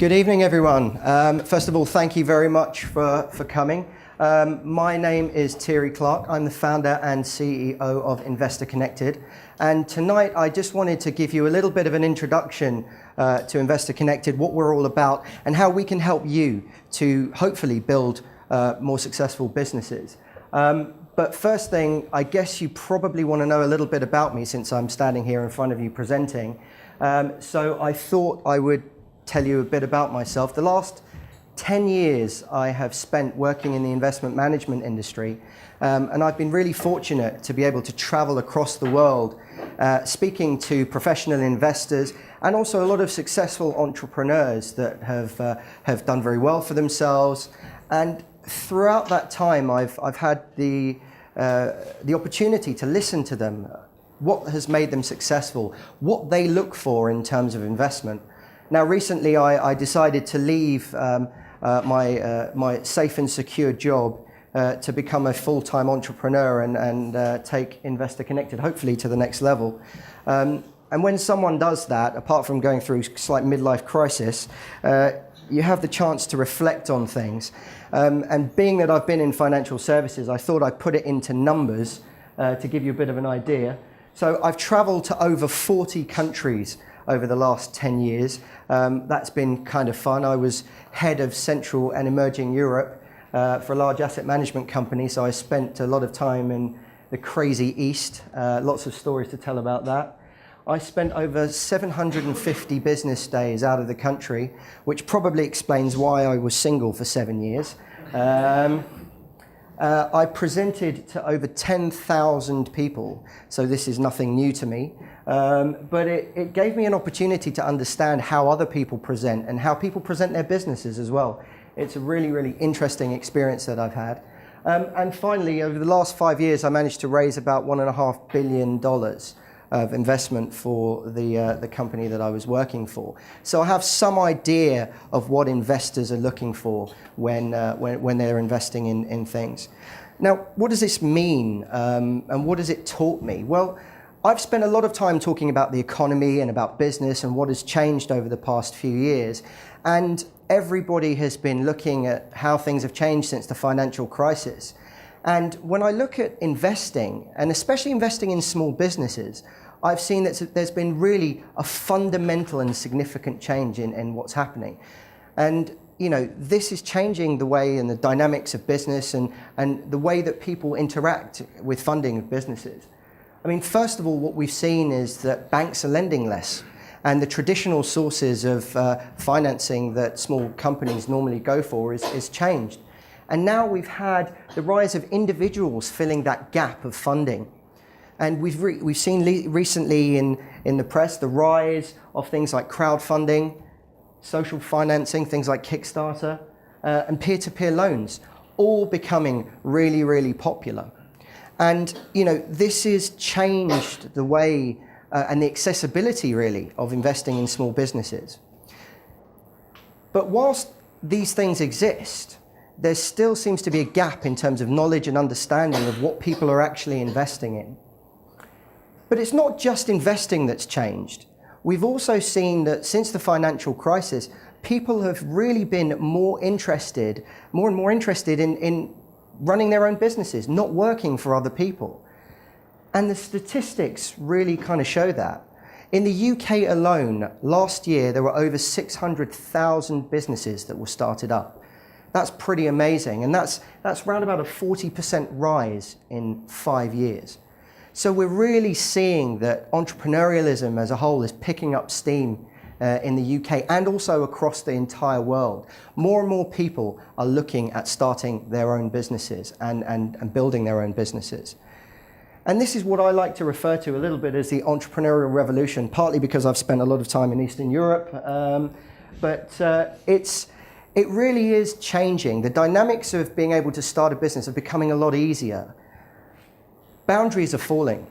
Good evening, everyone. First of all, thank you very much for coming. My name is Thierry Clark. I'm the founder and CEO of InvestorConnected. And tonight, I just wanted to give you a little bit of an introduction to InvestorConnected, what we're all about, and how we can help you to hopefully build more successful businesses. But first thing, I guess you probably want to know a little bit about me since I'm standing here in front of you presenting. So I thought I would tell you a bit about myself. The last 10 years I have spent working in the investment management industry, and I've been really fortunate to be able to travel across the world speaking to professional investors and also a lot of successful entrepreneurs that have done very well for themselves. And throughout that time I've had the opportunity to listen to them, what has made them successful, what they look for in terms of investment. Now, recently, I decided to leave my safe and secure job to become a full-time entrepreneur and take InvestorConnected, hopefully, to the next level. And when someone does that, apart from going through a slight midlife crisis, you have the chance to reflect on things. And being that I've been in financial services, I thought I'd put it into numbers to give you a bit of an idea. So I've traveled to over 40 countries over the last 10 years. That's been kind of fun. I was head of Central and Emerging Europe for a large asset management company, so I spent a lot of time in the crazy East, lots of stories to tell about that. I spent over 750 business days out of the country, which probably explains why I was single for 7 years. I presented to over 10,000 people, so this is nothing new to me. But it gave me an opportunity to understand how other people present and how people present their businesses as well. It's a really, really interesting experience that I've had. And finally, over the last 5 years, I managed to raise about $1.5 billion of investment for the company that I was working for. So I have some idea of what investors are looking for when they're investing in things. Now, what does this mean, and what has it taught me? Well, I've spent a lot of time talking about the economy and about business and what has changed over the past few years. And everybody has been looking at how things have changed since the financial crisis. And when I look at investing, and especially investing in small businesses, I've seen that there's been really a fundamental and significant change in what's happening. And you know, this is changing the way and the dynamics of business and the way that people interact with funding of businesses. I mean, first of all, what we've seen is that banks are lending less, and the traditional sources of financing that small companies normally go for is changed. And now we've had the rise of individuals filling that gap of funding. And we've seen recently in the press the rise of things like crowdfunding, social financing, things like Kickstarter, and peer-to-peer loans, all becoming really, really popular. And you know, this has changed the way and the accessibility, really, of investing in small businesses. But whilst these things exist, there still seems to be a gap in terms of knowledge and understanding of what people are actually investing in. But it's not just investing that's changed. We've also seen that since the financial crisis, people have really been more and more interested in running their own businesses, not working for other people. And the statistics really kind of show that. In the UK alone, last year, there were over 600,000 businesses that were started up. That's pretty amazing. And that's around about a 40% rise in 5 years. So we're really seeing that entrepreneurialism as a whole is picking up steam in the UK and also across the entire world. More and more people are looking at starting their own businesses and building their own businesses. And this is what I like to refer to a little bit as the Entrepreneurial Revolution, partly because I've spent a lot of time in Eastern Europe, but it really is changing. The dynamics of being able to start a business are becoming a lot easier. Boundaries are falling.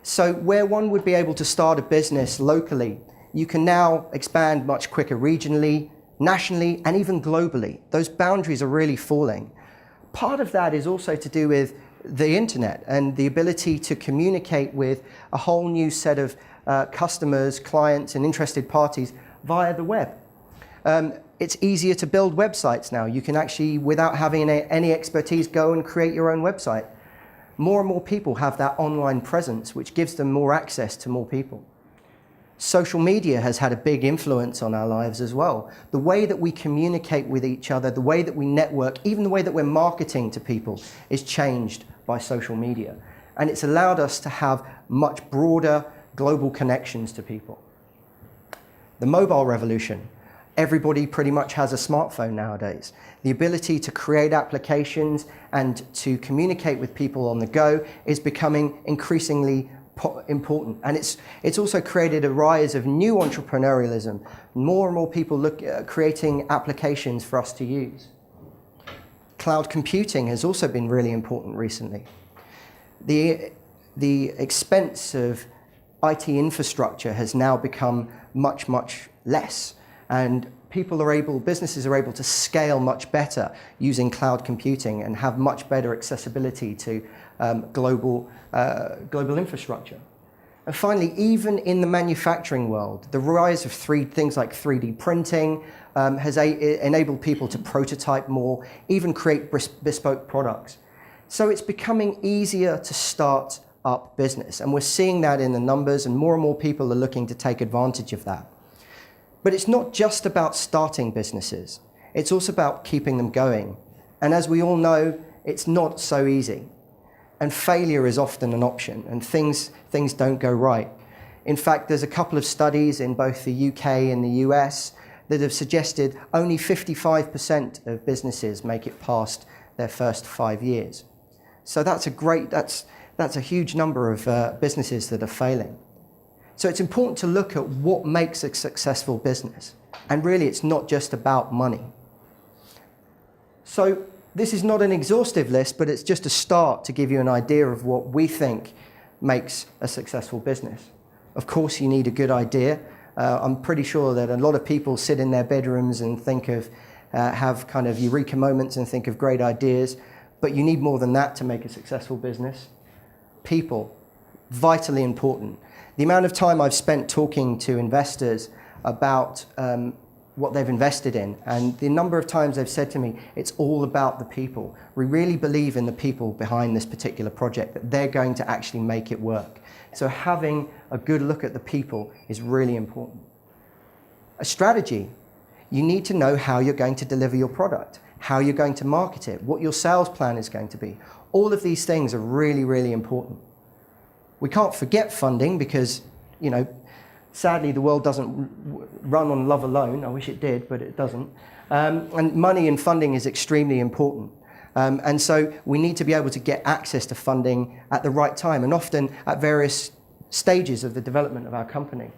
So where one would be able to start a business locally, you can now expand much quicker regionally, nationally, and even globally. Those boundaries are really falling. Part of that is also to do with the internet and the ability to communicate with a whole new set of customers, clients, and interested parties via the web. It's easier to build websites now. You can actually, without having any expertise, go and create your own website. More and more people have that online presence, which gives them more access to more people. Social media has had a big influence on our lives as well. The way that we communicate with each other, the way that we network, even the way that we're marketing to people is changed by social media. And it's allowed us to have much broader global connections to people. The mobile revolution. Everybody pretty much has a smartphone nowadays. The ability to create applications and to communicate with people on the go is becoming increasingly important. And it's also created a rise of new entrepreneurialism. More and more people look at creating applications for us to use. Cloud computing has also been really important recently. The expense of IT infrastructure has now become much, much less. And businesses are able to scale much better using cloud computing and have much better accessibility to global infrastructure. And finally, even in the manufacturing world, the rise of things like 3D printing has enabled people to prototype more, even create bespoke products. So it's becoming easier to start up business. And we're seeing that in the numbers, and more people are looking to take advantage of that. But it's not just about starting businesses. It's also about keeping them going. And as we all know, it's not so easy. And failure is often an option, and things don't go right. In fact, there's a couple of studies in both the UK and the US that have suggested only 55% of businesses make it past their first 5 years. So that's a huge number of businesses that are failing. So it's important to look at what makes a successful business. And really, it's not just about money. So this is not an exhaustive list, but it's just a start to give you an idea of what we think makes a successful business. Of course, you need a good idea. I'm pretty sure that a lot of people sit in their bedrooms and have kind of eureka moments and think of great ideas. But you need more than that to make a successful business. People, vitally important. The amount of time I've spent talking to investors about what they've invested in, and the number of times they've said to me, it's all about the people. We really believe in the people behind this particular project, that they're going to actually make it work. So having a good look at the people is really important. A strategy. You need to know how you're going to deliver your product, how you're going to market it, what your sales plan is going to be. All of these things are really, really important. We can't forget funding because, sadly the world doesn't run on love alone. I wish it did, but it doesn't. And money and funding is extremely important. And so we need to be able to get access to funding at the right time and often at various stages of the development of our company.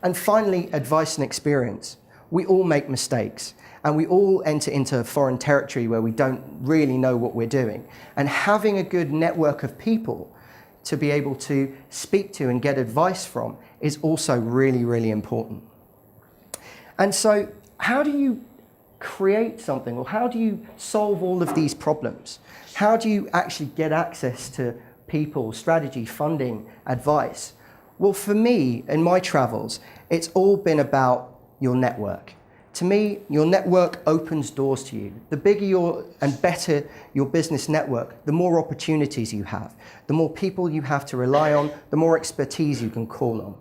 And finally, advice and experience. We all make mistakes and we all enter into foreign territory where we don't really know what we're doing. And having a good network of people to be able to speak to and get advice from is also really, really important. And so how do you create something, or how do you solve all of these problems? How do you actually get access to people, strategy, funding, advice? Well, for me, in my travels, it's all been about your network. To me, your network opens doors to you. The bigger and better your business network, the more opportunities you have. The more people you have to rely on, the more expertise you can call on.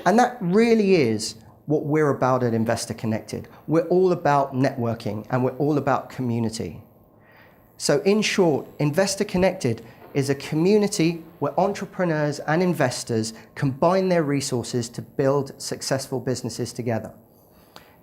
And that really is what we're about at InvestorConnected. We're all about networking and we're all about community. So in short, InvestorConnected is a community where entrepreneurs and investors combine their resources to build successful businesses together.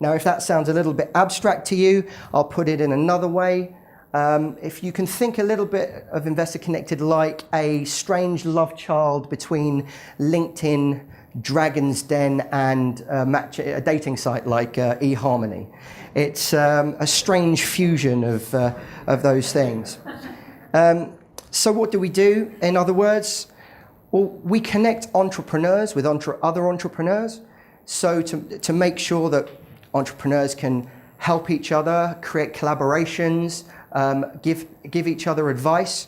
Now, if that sounds a little bit abstract to you, I'll put it in another way. If you can think a little bit of InvestorConnected like a strange love child between LinkedIn, Dragon's Den, and a dating site like eHarmony. It's a strange fusion of those things. So what do we do? In other words, well, we connect entrepreneurs with other entrepreneurs. So to make sure that entrepreneurs can help each other, create collaborations, give each other advice.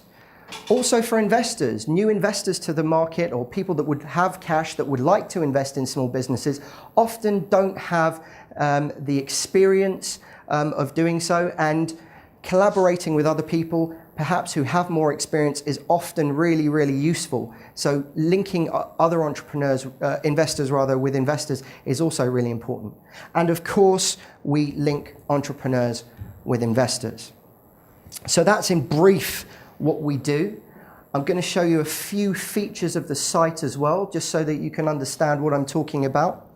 Also for investors, new investors to the market or people that would have cash that would like to invest in small businesses often don't have the experience of doing so, and collaborating with other people, perhaps who have more experience, is often really, really useful. So linking other entrepreneurs, investors rather, with investors is also really important. And of course, we link entrepreneurs with investors. So that's in brief what we do. I'm going to show you a few features of the site as well, just so that you can understand what I'm talking about.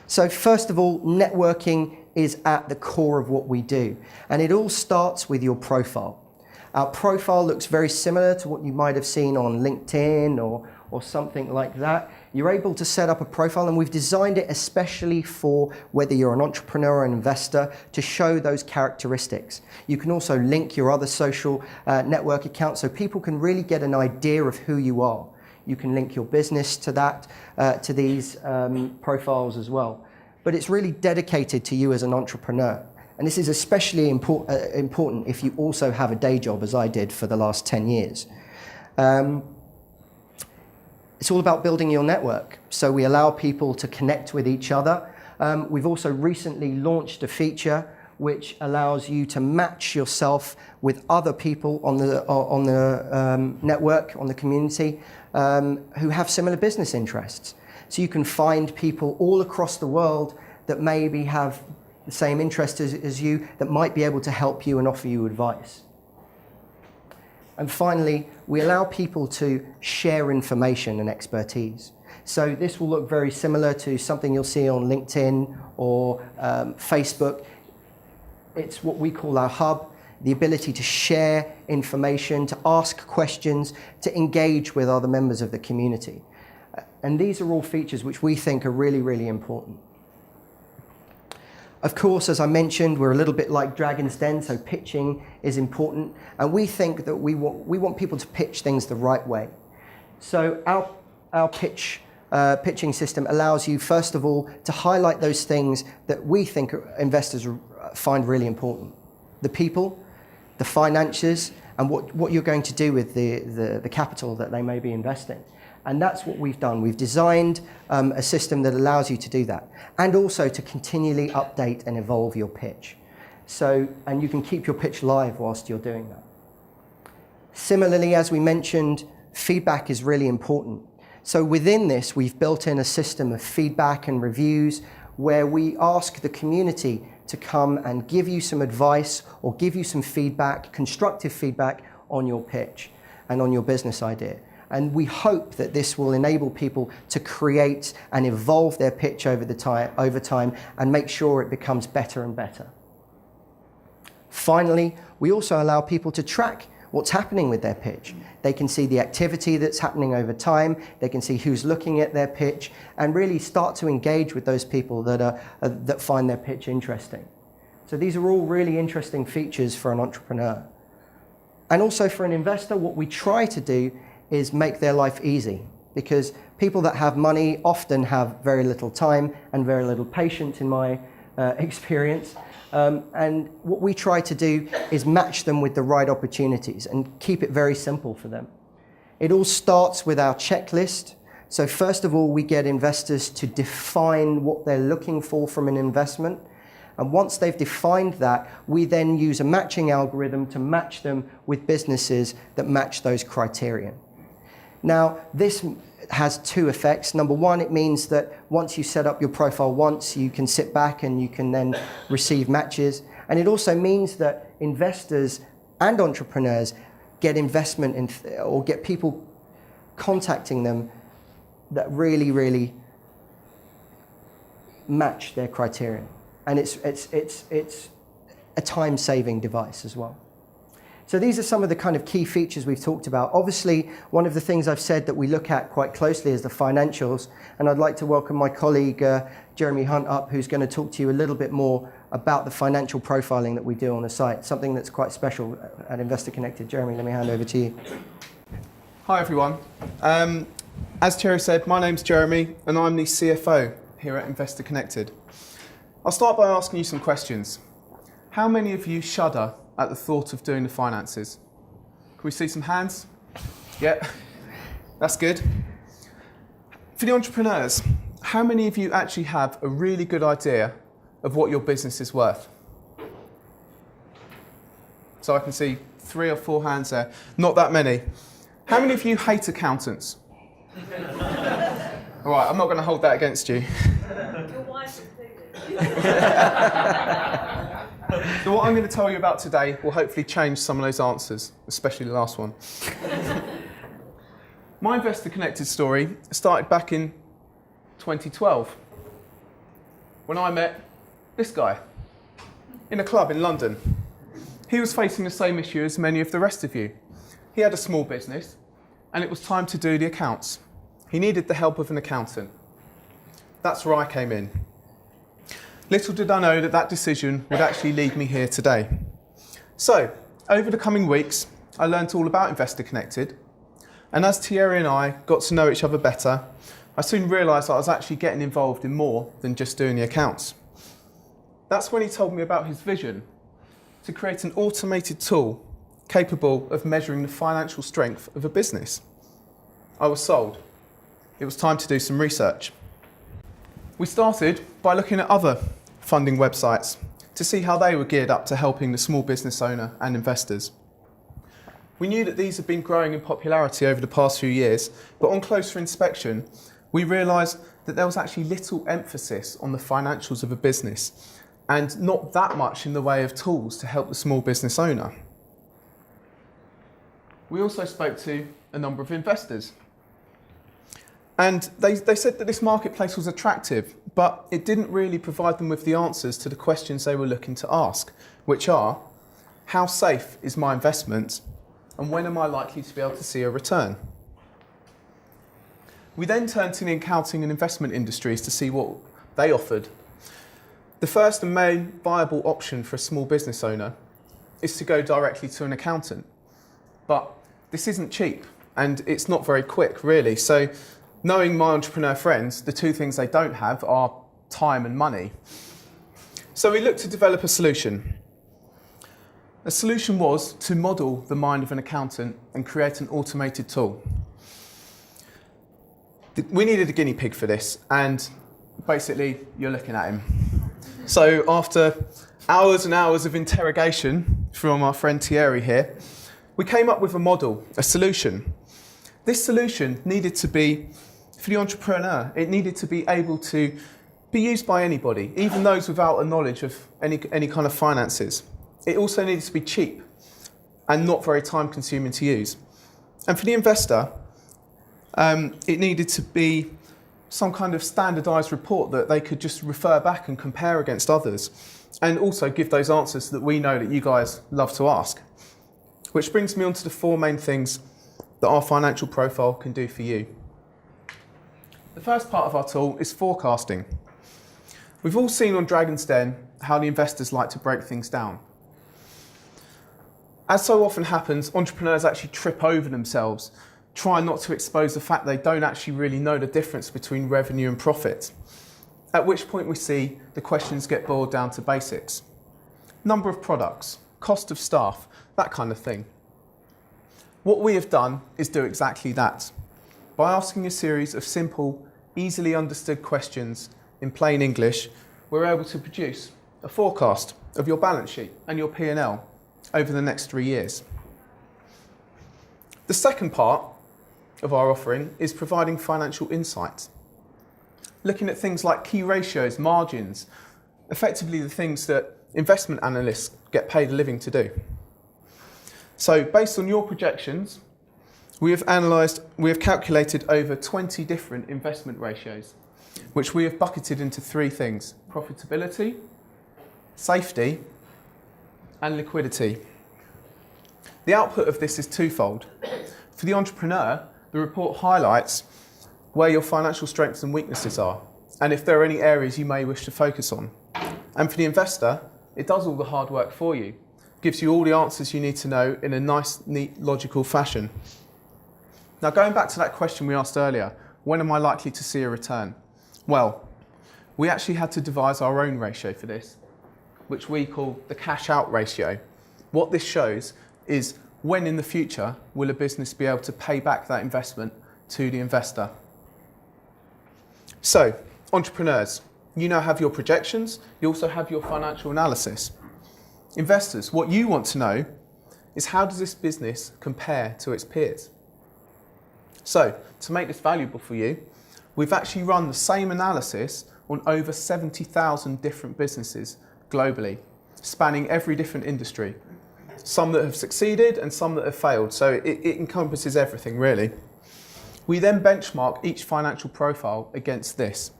So first of all, networking is at the core of what we do. And it all starts with your profile. Our profile looks very similar to what you might have seen on LinkedIn or something like that. You're able to set up a profile, and we've designed it especially for whether you're an entrepreneur or an investor, to show those characteristics. You can also link your other social network accounts so people can really get an idea of who you are. You can link your business to that, to these profiles as well. But it's really dedicated to you as an entrepreneur. And this is especially important if you also have a day job, as I did for the last 10 years. It's all about building your network. So we allow people to connect with each other. We've also recently launched a feature which allows you to match yourself with other people on the network, on the community, who have similar business interests. So you can find people all across the world that maybe have the same interests as you, that might be able to help you and offer you advice. And finally, we allow people to share information and expertise. So this will look very similar to something you'll see on LinkedIn or Facebook. It's what we call our hub, the ability to share information, to ask questions, to engage with other members of the community. And these are all features which we think are really, really important. Of course, as I mentioned, we're a little bit like Dragon's Den, so pitching is important. And we think that we want people to pitch things the right way. So our pitching system allows you, first of all, to highlight those things that we think investors find really important. The people, the finances, and what you're going to do with the capital that they may be investing. And that's what we've done. We've designed a system that allows you to do that, and also to continually update and evolve your pitch. And you can keep your pitch live whilst you're doing that. Similarly, as we mentioned, feedback is really important. So within this, we've built in a system of feedback and reviews where we ask the community to come and give you some advice or give you some feedback, constructive feedback on your pitch and on your business idea. And we hope that this will enable people to create and evolve their pitch over time and make sure it becomes better and better. Finally, we also allow people to track what's happening with their pitch. They can see the activity that's happening over time, they can see who's looking at their pitch, and really start to engage with those people that find their pitch interesting. So these are all really interesting features for an entrepreneur. And also for an investor, what we try to do is make their life easy, because people that have money often have very little time and very little patience, in my experience. And what we try to do is match them with the right opportunities and keep it very simple for them. It all starts with our checklist. So first of all, we get investors to define what they're looking for from an investment. And once they've defined that, we then use a matching algorithm to match them with businesses that match those criteria. Now, this has two effects. Number one, it means that once you set up your profile once, you can sit back and you can then receive matches. And it also means that investors and entrepreneurs get investment in, or get people contacting them that really, really match their criteria. And it's a time-saving device as well. So these are some of the kind of key features we've talked about. Obviously, one of the things I've said that we look at quite closely is the financials. And I'd like to welcome my colleague, Jeremy Hunt, up, who's going to talk to you a little bit more about the financial profiling that we do on the site, something that's quite special at InvestorConnected. Jeremy, let me hand over to you. Hi, everyone. As Thierry said, my name's Jeremy, and I'm the CFO here at InvestorConnected. I'll start by asking you some questions. How many of you shudder at the thought of doing the finances? Can we see some hands? Yeah, that's good. For the entrepreneurs, how many of you actually have a really good idea of what your business is worth? So I can see 3 or 4 hands there. Not that many. How many of you hate accountants? All right, I'm not going to hold that against you. Your wife included. So what I'm going to tell you about today will hopefully change some of those answers, especially the last one. My InvestorConnected story started back in 2012 when I met this guy in a club in London. He was facing the same issue as many of the rest of you. He had a small business and it was time to do the accounts. He needed the help of an accountant. That's where I came in. Little did I know that that decision would actually lead me here today. So, over the coming weeks, I learned all about InvestorConnected, and as Thierry and I got to know each other better, I soon realised I was actually getting involved in more than just doing the accounts. That's when he told me about his vision to create an automated tool capable of measuring the financial strength of a business. I was sold. It was time to do some research. We started by looking at other funding websites to see how they were geared up to helping the small business owner and investors. We knew that these had been growing in popularity over the past few years, but on closer inspection, we realised that there was actually little emphasis on the financials of a business and not that much in the way of tools to help the small business owner. We also spoke to a number of investors. And they said that this marketplace was attractive, but it didn't really provide them with the answers to the questions they were looking to ask, which are, how safe is my investment, and when am I likely to be able to see a return? We then turned to the accounting and investment industries to see what they offered. The first and main viable option for a small business owner is to go directly to an accountant. But this isn't cheap, and it's not very quick, really. So, knowing my entrepreneur friends, the 2 things they don't have are time and money. So we looked to develop a solution. A solution was to model the mind of an accountant and create an automated tool. We needed a guinea pig for this, and basically you're looking at him. So after hours and hours of interrogation from our friend Thierry here, we came up with a model, a solution. This solution needed to be, for the entrepreneur, it needed to be able to be used by anybody, even those without a knowledge of any kind of finances. It also needed to be cheap and not very time consuming to use. And for the investor, it needed to be some kind of standardized report that they could just refer back and compare against others, and also give those answers that we know that you guys love to ask. Which brings me on to the 4 main things that our financial profile can do for you. The first part of our tool is forecasting. We've all seen on Dragon's Den how the investors like to break things down. As so often happens, entrepreneurs actually trip over themselves, trying not to expose the fact they don't actually really know the difference between revenue and profit. At which point we see the questions get boiled down to basics. Number of products, cost of staff, that kind of thing. What we have done is do exactly that. By asking a series of simple, easily understood questions in plain English, we're able to produce a forecast of your balance sheet and your P&L over the next 3 years. The second part of our offering is providing financial insight. Looking at things like key ratios, margins, effectively the things that investment analysts get paid a living to do. So based on your projections, we have calculated over 20 different investment ratios, which we have bucketed into 3 things: profitability, safety, and liquidity. The output of this is twofold. For the entrepreneur, the report highlights where your financial strengths and weaknesses are, and if there are any areas you may wish to focus on. And for the investor, it does all the hard work for you, gives you all the answers you need to know in a nice, neat, logical fashion. Now, going back to that question we asked earlier, when am I likely to see a return? Well, we actually had to devise our own ratio for this, which we call the Cashout Ratio. What this shows is when in the future will a business be able to pay back that investment to the investor. So, entrepreneurs, You now have your projections, you also have your financial analysis. Investors, what you want to know is how does this business compare to its peers? So, to make this valuable for you, we've actually run the same analysis on over 70,000 different businesses globally, spanning every different industry. Some that have succeeded and some that have failed, so it encompasses everything really. We then benchmark each financial profile against this.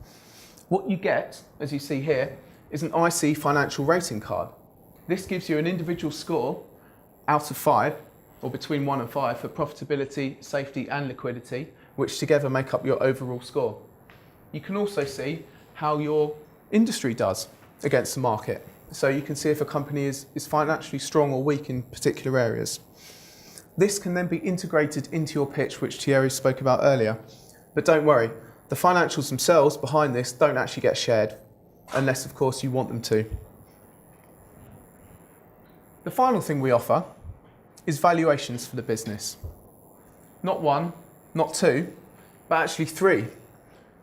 What you get, as you see here, is an Icee financial rating card. This gives you an individual score out of 5, or between 1 and 5, for profitability, safety and liquidity, which together make up your overall score. You can also see how your industry does against the market. So you can see if a company is financially strong or weak in particular areas. This can then be integrated into your pitch, which Thierry spoke about earlier. But don't worry, the financials themselves behind this don't actually get shared, unless of course you want them to. The final thing we offer is valuations for the business. Not 1, not 2, but actually 3.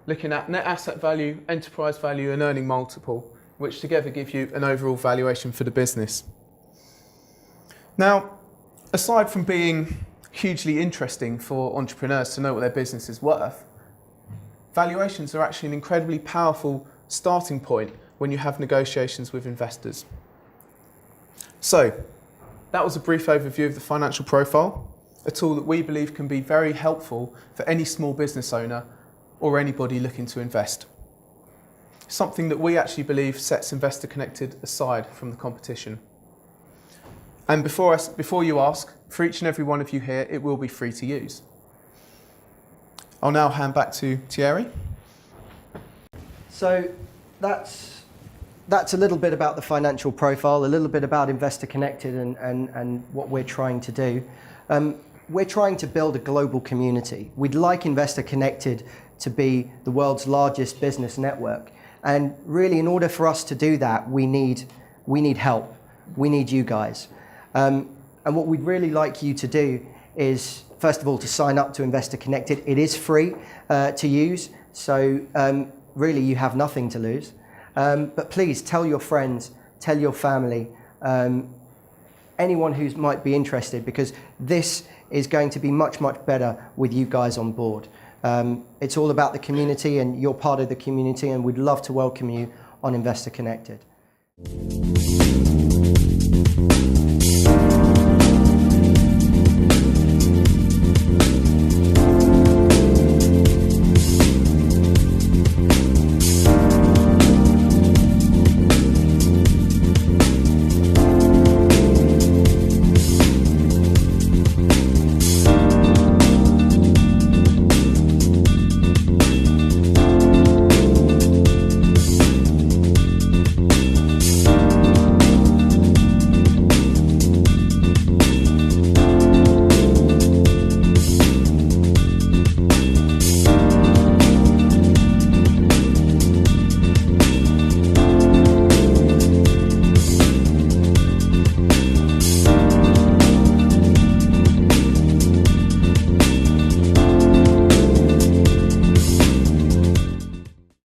Looking at net asset value, enterprise value and earning multiple, which together give you an overall valuation for the business. Now, aside from being hugely interesting for entrepreneurs to know what their business is worth, valuations are actually an incredibly powerful starting point when you have negotiations with investors. So, that was a brief overview of the financial profile, a tool that we believe can be very helpful for any small business owner or anybody looking to invest. Something that we actually believe sets InvestorConnected aside from the competition. And before you ask, for each and every one of you here, it will be free to use. I'll now hand back to Thierry. So that's a little bit about the financial profile, a little bit about InvestorConnected and what we're trying to do. We're trying to build a global community. We'd like InvestorConnected to be the world's largest business network. And really, in order for us to do that, we need help. We need you guys. And what we'd really like you to do is, first of all, to sign up to InvestorConnected. It is free to use, so really you have nothing to lose. But please tell your friends, tell your family, anyone who might be interested, because this is going to be much, much better with you guys on board. It's all about the community, and you're part of the community, and we'd love to welcome you on InvestorConnected.